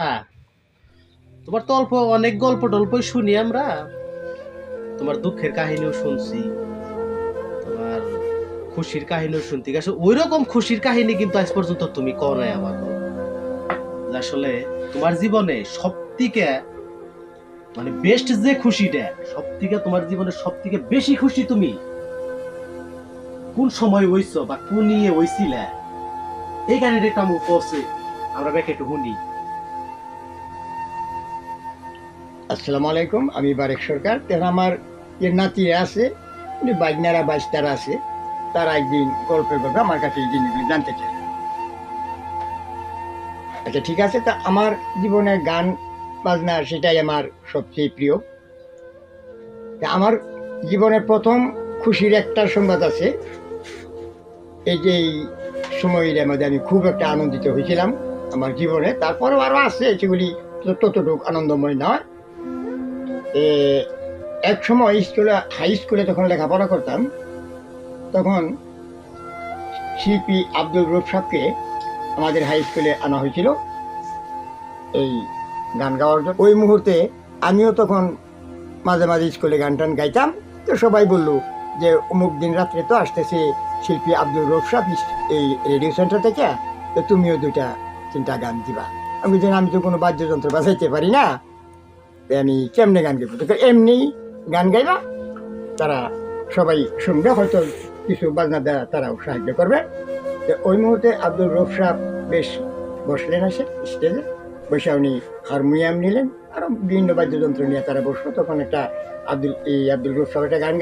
আহ, তোমার তো অনেক গল্প টল্পই শুনি আমরা। তোমার দুঃখের কাহিনীও শুনছি, তোমার খুশির কাহিনীও শুনতে গেছো। ওই রকম খুশির কাহিনী কিন্তু আজ পর্যন্ত তুমি কও নাই আমাকে। যে আসলে তোমার জীবনে সব থেকে মানে বেস্ট যে খুশিটা, সব থেকে তোমার জীবনে সব থেকে বেশি খুশি তুমি কোন সময় হইছো বা কোন নিয়ে হইছিলে, এই কাহিনীটা একটু আমি কছে আমরা ব্যাকে একটু শুনি। আসসালামু আলাইকুম। আমি বারেক সরকার। আমার যে নাতিরা আছে, বাইকনারা বাইশতারা আছে, তারা একদিন গল্পের গল্পে আমার কাছে এই জিনিসগুলো জানতে চায়। আচ্ছা, ঠিক আছে। তা আমার জীবনে গান বাজনা সেটাই আমার সবচেয়ে প্রিয়। তা আমার জীবনের প্রথম খুশির একটা সংবাদ আছে। এই যে এই সময়ের মধ্যে আমি খুব একটা আনন্দিত হয়েছিলাম আমার জীবনে। তারপরেও আরও আছে, সেগুলি ততটুকু আনন্দময় নয়। এ, এক সময় স্কুলে, হাই স্কুলে যখন লেখাপড়া করতাম, তখন শিল্পী আব্দুল রুফ সাহকে আমাদের হাই স্কুলে আনা হয়েছিল এই গান গাওয়ার জন্য। ওই মুহূর্তে আমিও তখন মাঝে মাঝে স্কুলে গান টান গাইতাম। তো সবাই বলল যে অমুক দিন রাত্রে তো আসতেছে শিল্পী আব্দুল রুফ সাহ এই রেডিও সেন্টার থেকে, তো তুমিও দুইটা তিনটা গান দিবা। আমি যেন আমি তো কোনো বাদ্যযন্ত্র বাজাইতে পারি না, আমি কেমনে গান গাইব? তো এমনি গান গাইবা, তারা সবাই শুনবে, হয়তো কিছু বাজনা দ্বারা তারাও সাহায্য করবে। ওই মুহূর্তে আব্দুল রউফ সাহেব বেশ বসলেন, আসে স্টেজে বসে উনি হারমোনিয়াম নিলেন, আরো বিভিন্ন বাদ্যযন্ত্র নিয়ে তারা বসলো। তখন একটা আব্দুল রউফ সাহেব একটা গান